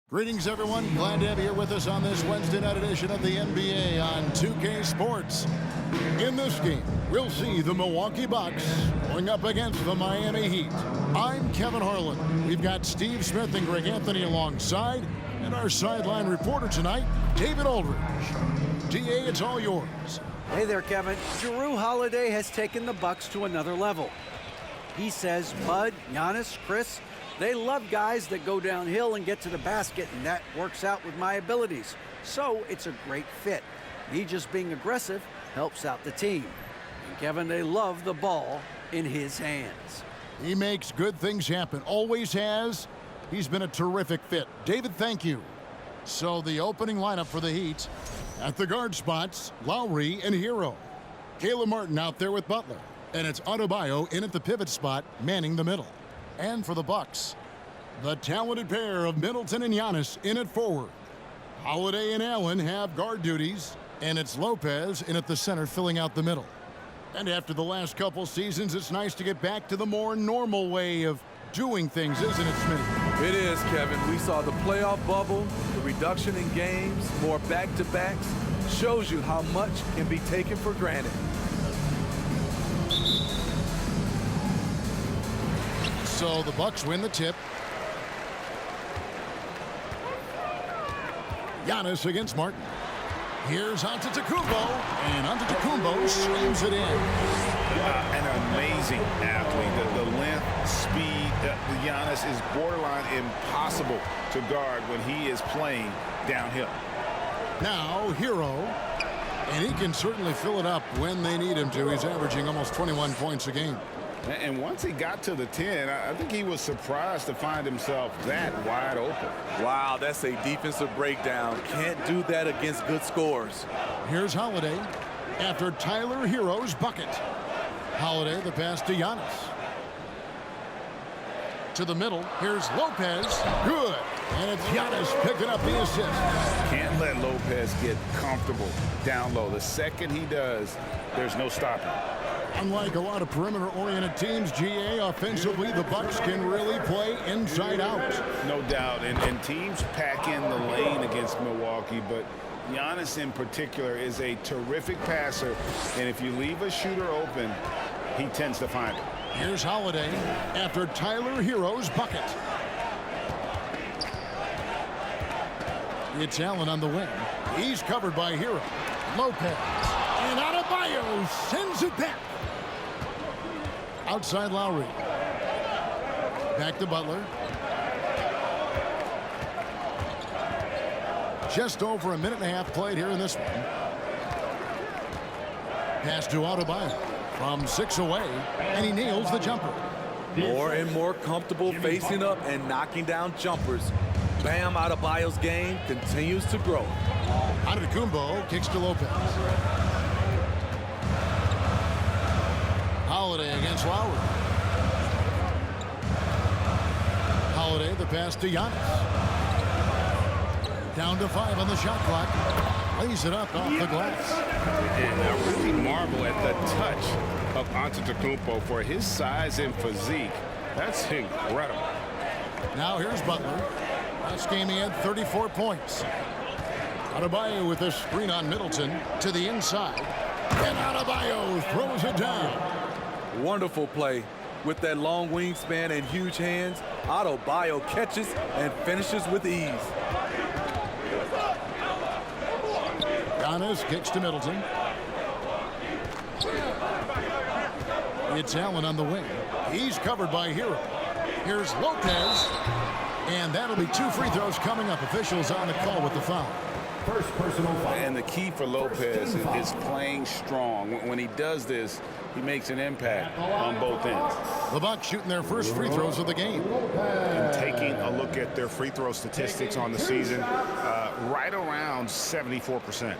Greetings, everyone. Glad to have you here with us on this Wednesday night edition of the NBA on 2K Sports. In this game, we'll see the Milwaukee Bucks going up against the Miami Heat. I'm Kevin Harlan. We've got Steve Smith and Greg Anthony alongside, and our sideline reporter tonight, David Aldridge. DA, it's all yours. Hey there, Kevin. Jrue Holiday has taken the Bucks to another level. He says Bud, Giannis, Chris, they love guys that go downhill and get to the basket, and that works out with my abilities. So it's a great fit. Me just being aggressive helps out the team. And Kevin, they love the ball in his hands. He makes good things happen. Always has. He's been a terrific fit. David, thank you. So the opening lineup for the Heat. At the guard spots, Lowry and Hero. Caleb Martin out there with Butler. And it's Adebayo in at the pivot spot, manning the middle. And for the Bucks, the talented pair of Middleton and Giannis in at forward. Holiday and Allen have guard duties, and it's Lopez in at the center filling out the middle. And after the last couple seasons, it's nice to get back to the more normal way of doing things, isn't it, Smitty? It is, Kevin. We saw the playoff bubble, the reduction in games, more back-to-backs. Shows you how much can be taken for granted. So the Bucks win the tip. Giannis against Martin. Here's Antetokounmpo, and Antetokounmpo slams it in. An amazing athlete. The length, speed, Giannis is borderline impossible to guard when he is playing downhill. Now, Hero, and he can certainly fill it up when they need him to. He's averaging almost 21 points a game. And once he got to the 10, I think he was surprised to find himself that wide open. Wow, that's a defensive breakdown. Can't do that against good scores. Here's Holiday after Tyler Hero's bucket. Holiday, the pass to Giannis. To the middle, here's Lopez. Good. And it's Giannis picking up the assist. Can't let Lopez get comfortable down low. The second he does, there's no stopping. Unlike a lot of perimeter-oriented teams, GA, offensively, the Bucks can really play inside out. No doubt, and teams pack in the lane against Milwaukee, but Giannis in particular is a terrific passer, and if you leave a shooter open, he tends to find it. Here's Holiday after Tyler Hero's bucket. It's Allen on the wing. He's covered by Hero. Lopez. And Adebayo sends it back. Outside Lowry. Back to Butler. Just over a minute and a half played here in this one. Pass to Adebayo from 6 away, and he nails the jumper. More and more comfortable facing up and knocking down jumpers. Bam, Adebayo's game continues to grow. Antetokounmpo kicks to Lopez. Holiday against Lowry. Holiday, the pass to Giannis. Down to 5 on the shot clock. Lays it up off the glass. And I really marvel at the touch of Antetokounmpo for his size and physique. That's incredible. Now here's Butler. Last game he had 34 points. Adebayo with a screen on Middleton to the inside. And Adebayo throws it down. Wonderful play. With that long wingspan and huge hands, Adebayo catches and finishes with ease. Giannis kicks to Middleton. It's Allen on the wing. He's covered by Hero. Here's Lopez. And that'll be 2 free throws coming up. Officials on the call with the foul. First personal foul. And the key for Lopez is playing strong. When he does this, he makes an impact on both ends. The Bucks shooting their first free throws of the game. And taking a look at their free throw statistics on the season, right around 74%.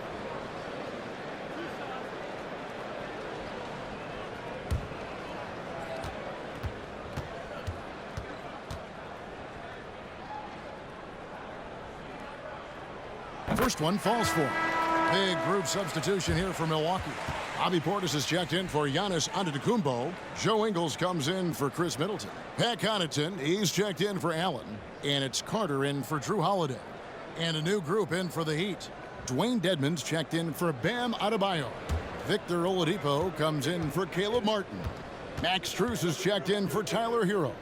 First one falls for him. Big group substitution here for Milwaukee. Bobby Portis is checked in for Giannis Antetokounmpo. Joe Ingles comes in for Chris Middleton. Pat Connaughton, he's checked in for Allen. And it's Carter in for Drew Holiday. And a new group in for the Heat. Dwayne Dedmon's checked in for Bam Adebayo. Victor Oladipo comes in for Caleb Martin. Max Strus is checked in for Tyler Hero.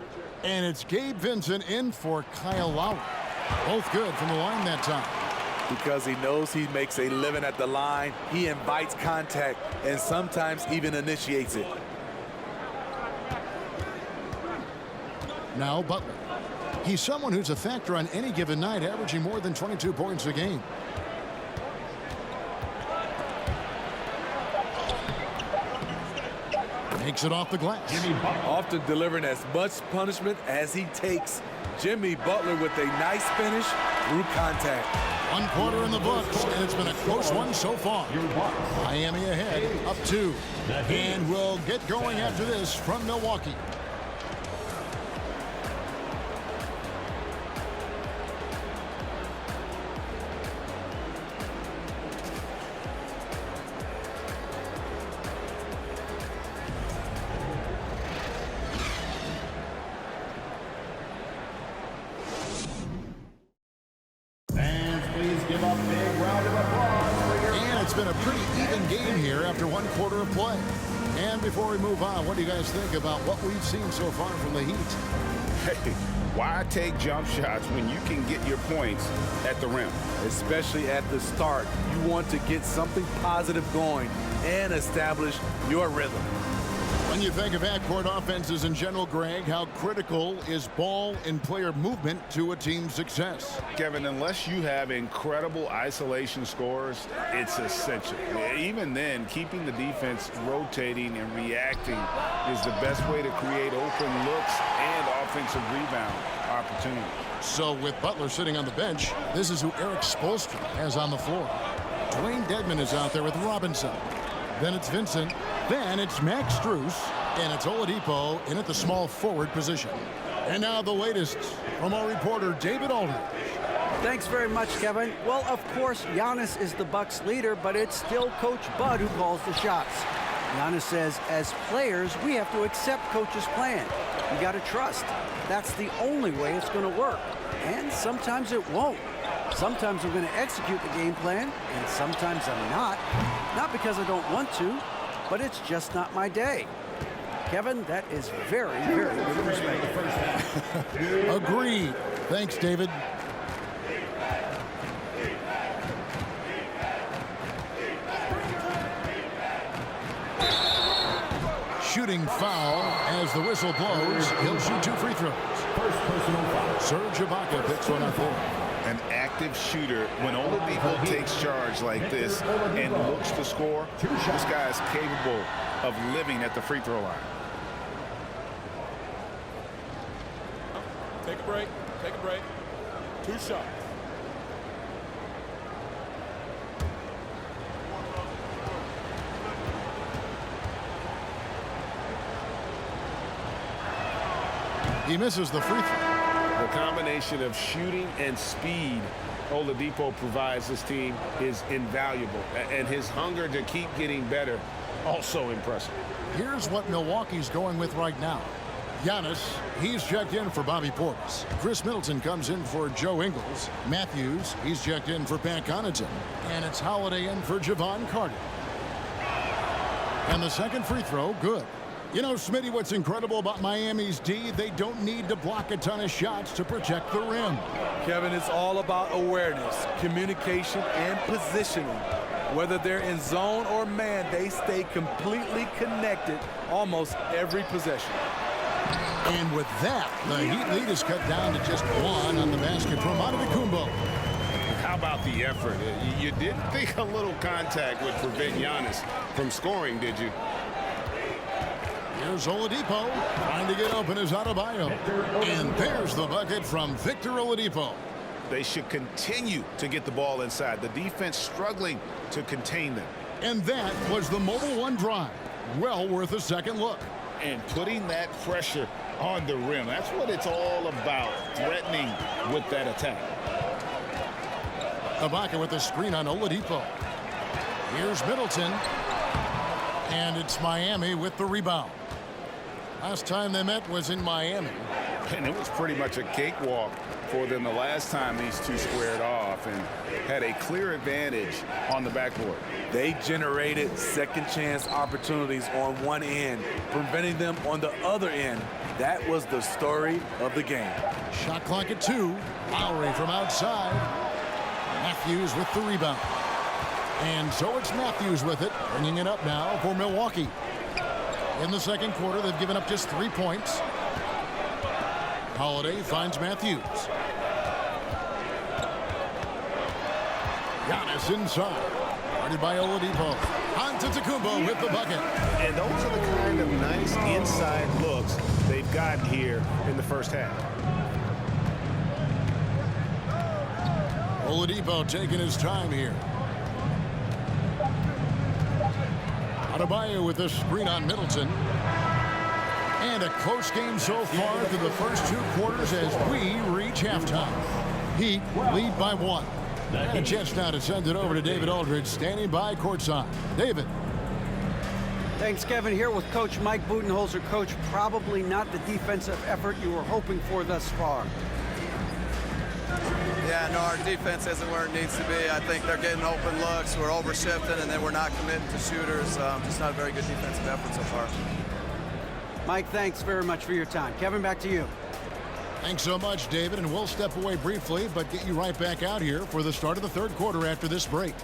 And it's Gabe Vincent in for Kyle Lowry. Both good from the line that time. Because he knows he makes a living at the line, he invites contact and sometimes even initiates it. Now Butler. He's someone who's a factor on any given night, averaging more than 22 points a game. Makes it off the glass. Often delivering as much punishment as he takes. Jimmy Butler with a nice finish through contact. 1 quarter in the books, and it's been a close one so far. Miami ahead, up 2. And we'll get going after this from Milwaukee. Been a pretty even game here after 1 quarter of play. And before we move on, what do you guys think about what we've seen so far from the Heat? Hey, why take jump shots when you can get your points at the rim? Especially at the start. You want to get something positive going and establish your rhythm. When you think of backcourt offenses in general, Greg, how critical is ball and player movement to a team's success? Kevin, unless you have incredible isolation scores, it's essential. Even then, keeping the defense rotating and reacting is the best way to create open looks and offensive rebound opportunities. So with Butler sitting on the bench, this is who Eric Spoelstra has on the floor. Dwayne Dedmon is out there with Robinson. Then it's Vincent. Then it's Max Strus. And it's Oladipo in at the small forward position. And now the latest from our reporter, David Aldridge. Thanks very much, Kevin. Well, of course, Giannis is the Bucks leader, but it's still Coach Bud who calls the shots. Giannis says, as players, we have to accept Coach's plan. You got to trust. That's the only way it's going to work. And sometimes it won't. Sometimes I'm going to execute the game plan, and sometimes I'm not. Not because I don't want to, but it's just not my day. Kevin, that is very, very good perspective. Agreed. Thanks, David. Shooting foul as the whistle blows. He'll shoot 2 free throws. First personal foul. Serge Ibaka picks one up there. An active shooter, when Oladipo takes charge like this and looks to score, this guy is capable of living at the free throw line. Take a break. Take a break. 2 shots. He misses the free throw. The combination of shooting and speed Oladipo provides this team is invaluable. And his hunger to keep getting better, also impressive. Here's what Milwaukee's going with right now. Giannis, he's checked in for Bobby Portis. Chris Middleton comes in for Joe Ingles. Matthews, he's checked in for Pat Connaughton. And it's Holiday in for Javon Carter. And the second free throw, good. You know, Smitty, what's incredible about Miami's D, they don't need to block a ton of shots to protect the rim. Kevin, it's all about awareness, communication, and positioning. Whether they're in zone or man, they stay completely connected almost every possession. And with that, the Heat lead is cut down to just 1 on the basket from Antetokounmpo. How about the effort? You didn't think a little contact would prevent Giannis from scoring, did you? Here's Oladipo trying to get open as Adebayo. And there's the bucket from Victor Oladipo. They should continue to get the ball inside. The defense struggling to contain them. And that was the Mobile One drive. Well worth a second look. And putting that pressure on the rim. That's what it's all about, threatening with that attack. Ibaka with the screen on Oladipo. Here's Middleton. And it's Miami with the rebound. Last time they met was in Miami. And it was pretty much a cakewalk for them the last time these two squared off and had a clear advantage on the backboard. They generated second chance opportunities on one end, preventing them on the other end. That was the story of the game. Shot clock at 2. Lowry from outside. Matthews with the rebound. And so it's Matthews with it, bringing it up now for Milwaukee. In the second quarter, they've given up just 3 points. Holiday finds Matthews. Giannis inside. Guarded by Oladipo. Antetokounmpo with the bucket. And those are the kind of nice inside looks they've gotten here in the first half. Oladipo taking his time here. Adebayo with the screen on Middleton. And a close game so far through the first 2 quarters as we reach halftime. Heat lead by 1. And a chance now to send it over to David Aldridge, standing by courtside. David. Thanks, Kevin. Here with Coach Mike Budenholzer. Coach, probably not the defensive effort you were hoping for thus far. Yeah, no, our defense isn't where it needs to be. I think they're getting open looks. We're overshifting, and then we're not committing to shooters. Just not a very good defensive effort so far. Mike, thanks very much for your time. Kevin, back to you. Thanks so much, David, and we'll step away briefly, but get you right back out here for the start of the third quarter after this break.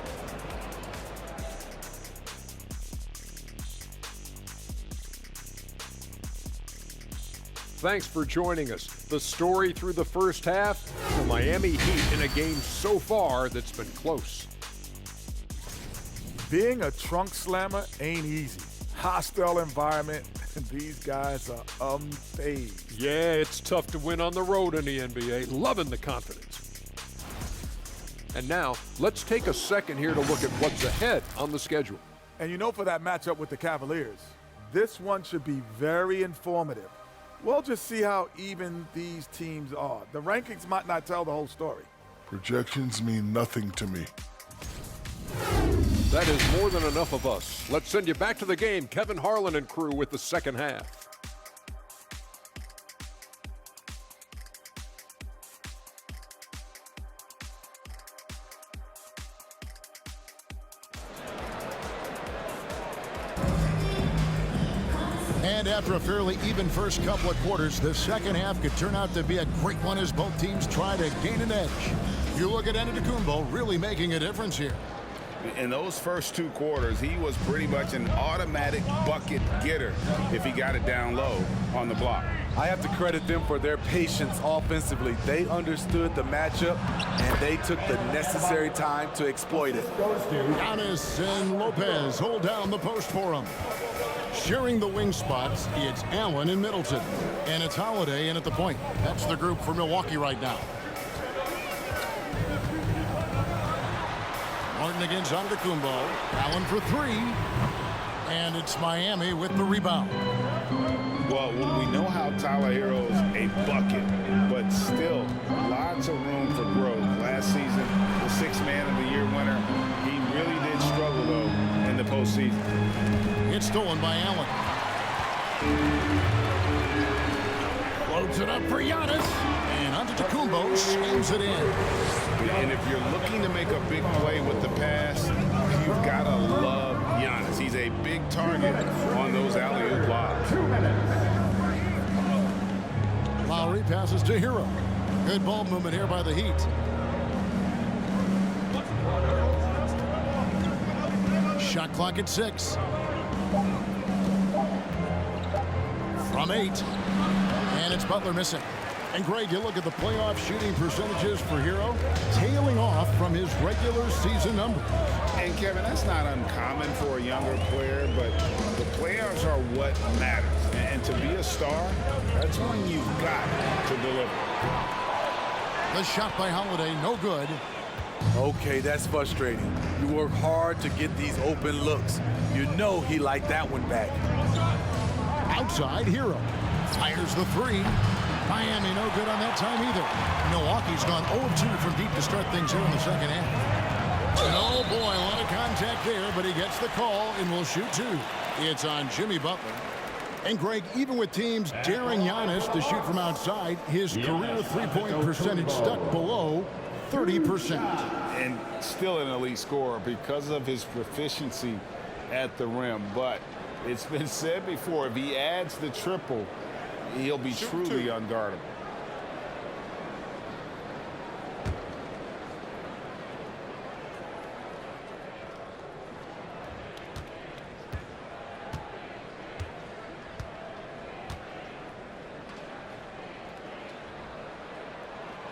Thanks for joining us. The story through the first half, the Miami Heat in a game so far that's been close. Being a trunk slammer ain't easy. Hostile environment, and these guys are unfazed. Yeah, it's tough to win on the road in the NBA. Loving the confidence. And now, let's take a second here to look at what's ahead on the schedule. And you know, for that matchup with the Cavaliers, this one should be very informative. We'll just see how even these teams are. The rankings might not tell the whole story. Projections mean nothing to me. That is more than enough of us. Let's send you back to the game. Kevin Harlan and crew with the second half. And after a fairly even first couple of quarters, the second half could turn out to be a great one as both teams try to gain an edge. You look at Antetokounmpo really making a difference here. In those first 2 quarters, he was pretty much an automatic bucket getter if he got it down low on the block. I have to credit them for their patience offensively. They understood the matchup, and they took the necessary time to exploit it. Giannis and Lopez hold down the post for him. Sharing the wing spots, it's Allen and Middleton. And it's Holiday in at the point. That's the group for Milwaukee right now. Martin against Antetokounmpo. Allen for 3. And it's Miami with the rebound. Well, we know how Tyler Hero's a bucket, but still lots of room for growth. Last season, the 6th Man of the Year winner, he really did struggle, though, in the postseason. It's stolen by Allen. Loads it up for Giannis. And Antetokounmpo slams it in. And if you're looking to make a big play with the pass, you've got to love Giannis. He's a big target on those alley-oop lobs. Lowry passes to Hero. Good ball movement here by the Heat. Shot clock at 6. From 8. And it's Butler missing. And Greg, you look at the playoff shooting percentages for Hero, tailing off from his regular season numbers. And Kevin, that's not uncommon for a younger player, but the playoffs are what matters. And to be a star, that's when you've got to deliver. The shot by Holiday, no good. Okay, that's frustrating. You work hard to get these open looks. You know he liked that one back. Outside, Hero fires the 3. Miami no good on that time either. Milwaukee's gone 0-2 from deep to start things here in the second half. And oh boy, a lot of contact there, but he gets the call and will shoot two. It's on Jimmy Butler. And Greg, even with teams daring Giannis to shoot from outside, his career three-point percentage stuck below 30%. And still an elite scorer because of his proficiency at the rim. But it's been said before, if he adds the triple, he'll be truly unguardable.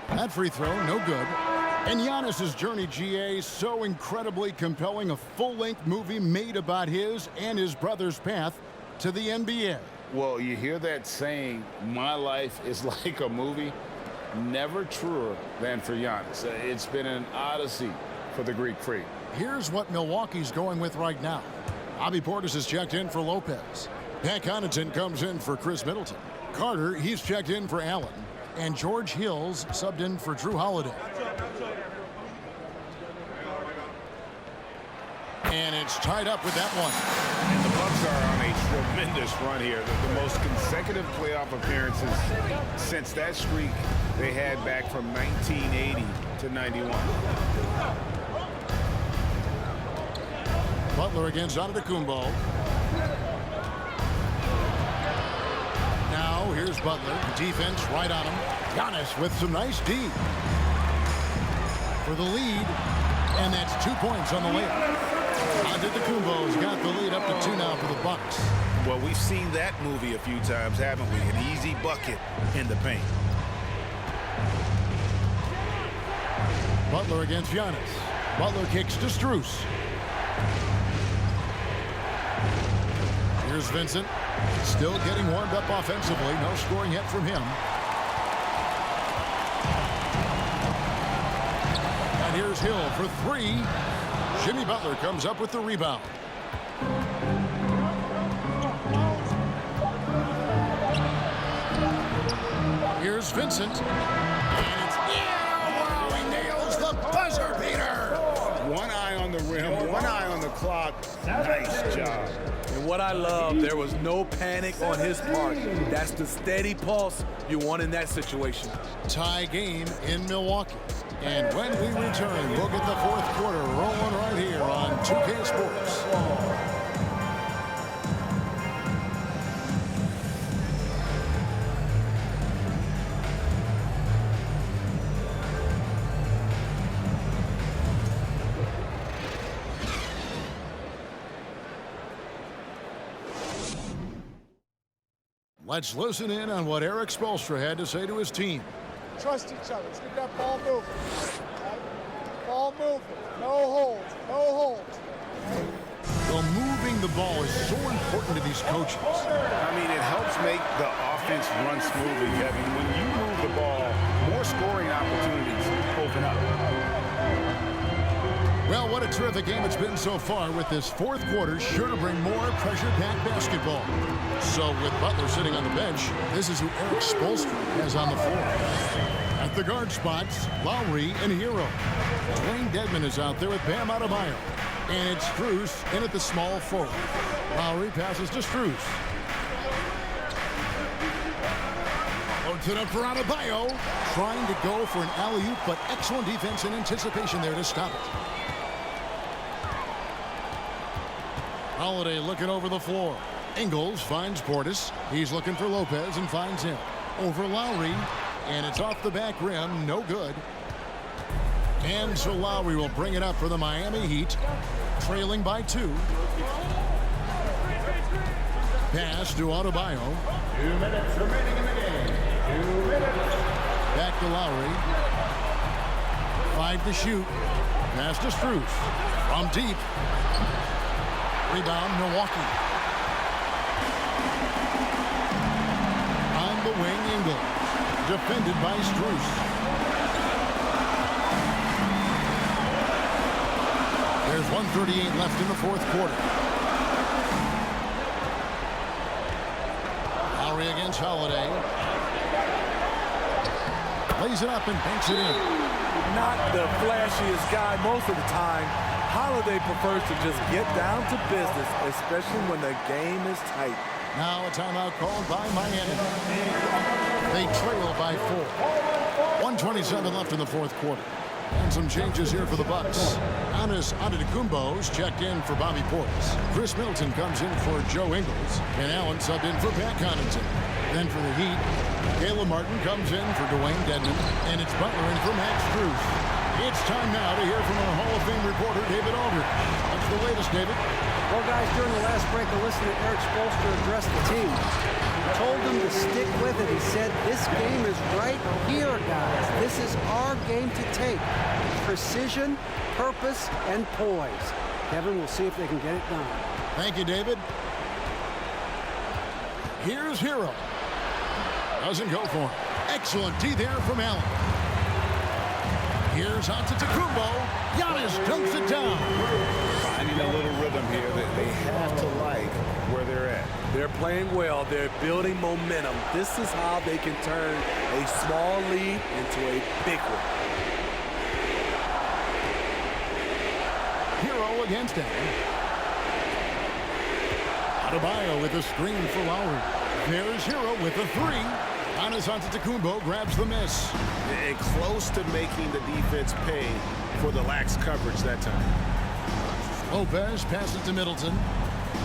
That free throw, no good. And Giannis's journey, GA, so incredibly compelling. A full-length movie made about his and his brother's path to the NBA. Well, you hear that saying, my life is like a movie. Never truer than for Giannis. It's been an odyssey for the Greek freak. Here's what Milwaukee's going with right now. Bobby Portis has checked in for Lopez. Pat Connaughton comes in for Chris Middleton. Carter, he's checked in for Allen. And George Hill's subbed in for Drew Holiday. And it's tied up with that one. And the Bucks are on a tremendous run here. The most consecutive playoff appearances since that streak they had back from 1980 to 91. Butler against Antetokounmpo. Now here's Butler. Defense right on him. Giannis with some nice D for the lead. And that's 2 points on the layup. Antetokounmpo's got the lead up to 2 now for the Bucks. Well, we've seen that movie a few times, haven't we? An easy bucket in the paint. Butler against Giannis. Butler kicks to Strus. Here's Vincent. Still getting warmed up offensively. No scoring yet from him. And here's Hill for three. Jimmy Butler comes up with the rebound. Here's Vincent. And it's wow, he nails the buzzer beater. One eye on the rim, one eye on the clock. Nice job. And what I love, there was no panic on his part. That's the steady pulse you want in that situation. Tie game in Milwaukee. And when we return, we'll get the fourth quarter rolling right here on 2K Sports. Let's listen in on what Eric Spoelstra had to say to his team. Trust each other. Let's get that ball moving. Right? Ball moving. No holds. No holds. Well, moving the ball is so important to these coaches. I mean, it helps make the offense run smoothly, Kevin. When you move the ball, more scoring opportunities open up. Well, what a terrific game it's been so far, with this fourth quarter sure to bring more pressure-packed basketball. So with Butler sitting on the bench, this is who Eric Spoelstra has on the floor. At the guard spots, Lowry and Hero. Dwayne Dedmon is out there with Bam Adebayo. And it's Strus in at the small forward. Lowry passes to Strus. Loads it up for Adebayo. Trying to go for an alley-oop, but excellent defense and anticipation there to stop it. Holiday looking over the floor. Ingles finds Portis. He's looking for Lopez and finds him. Over Lowry, and it's off the back rim. No good. And so Lowry will bring it up for the Miami Heat, trailing by 2. Pass to Adebayo. 2 minutes remaining in the game. 2 minutes. Back to Lowry. 5 to shoot. Pass to Strus. From deep. Rebound, Milwaukee. On the wing, Ingles. Defended by Strus. There's 1:38 left in the fourth quarter. Lowry against Holiday. Lays it up and banks it in. not the flashiest guy most of the time, Holiday prefers to just get down to business, especially when the game is tight. Now a timeout called by Miami. They trail by 4. 1:27 left in the fourth quarter. And some changes here for the Bucks. Giannis Antetokounmpo's checked in for Bobby Portis. Chris Middleton comes in for Joe Ingles. And Allen subbed in for Pat Connaughton. Then for the Heat, Caleb Martin comes in for Dwayne Dedmon. And it's Butler in for Max Strus. It's time now to hear from our Hall of Fame reporter, David Aldridge. What's the latest, David? Well, guys, during the last break, I listened to Eric Spoelstra address the team. He told them to stick with it. He said, this game is right here, guys. This is our game to take. Precision, purpose, and poise. Kevin, we'll see if they can get it done. Thank you, David. Here's Hero. Doesn't go for him. Excellent D there from Allen. Here's Antetokounmpo. Giannis dunks it down. Finding a little rhythm here that they have to like where they're at. They're playing well. They're building momentum. This is how they can turn a small lead into a big one. Hero against Allen. Adebayo with a screen for Lowry. There's Hero with a 3. Giannis Antetokounmpo grabs the miss. And close to making the defense pay for the lax coverage that time. Lopez passes to Middleton.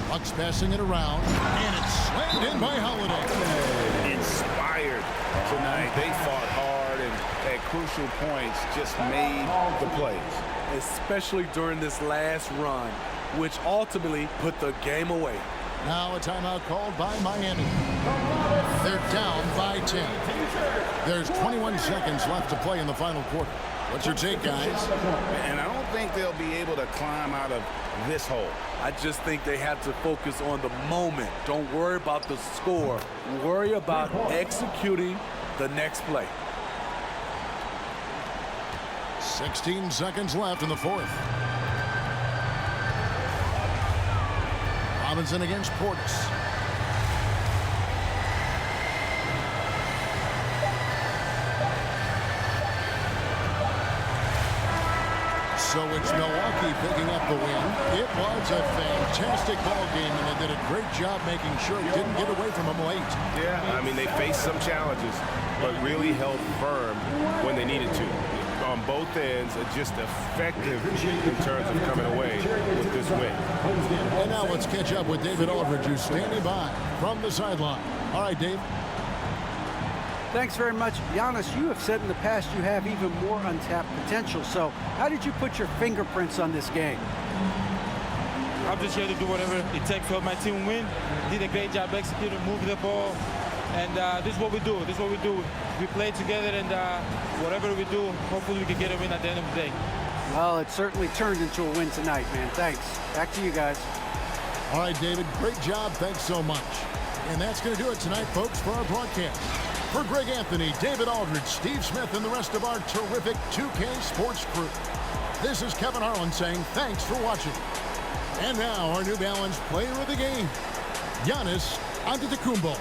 Bucks passing it around. And it's slammed in by Holiday. Inspired tonight. They fought hard and at crucial points just made the plays. Especially during this last run, which ultimately put the game away. Now a timeout called by Miami. They're down by 10. There's 21 seconds left to play in the final quarter. What's your take, guys? And I don't think they'll be able to climb out of this hole. I just think they have to focus on the moment. Don't worry about the score. Worry about executing the next play. 16 seconds left in the fourth. Robinson against Portis. So it's Milwaukee picking up the win. It was a fantastic ball game, and they did a great job making sure it didn't get away from them late. Yeah, I mean, they faced some challenges, but really held firm when they needed to. On both ends, just effective in terms of coming away with this win. And now let's catch up with David Aldridge, who's standing by from the sideline. All right, Dave. Thanks very much. Giannis, you have said in the past you have even more untapped potential. So how did you put your fingerprints on this game? I'm just here to do whatever it takes to help my team win. Did a great job executing, moving the ball. And this is what we do. This is what we do. We play together, and whatever we do, hopefully we can get a win at the end of the day. Well, it certainly turned into a win tonight, man. Thanks. Back to you guys. All right, David, great job. Thanks so much. And that's going to do it tonight, folks, for our broadcast. For Greg Anthony, David Aldridge, Steve Smith, and the rest of our terrific 2K Sports crew, this is Kevin Harlan saying thanks for watching. And now our New Balance player of the game, Giannis Antetokounmpo.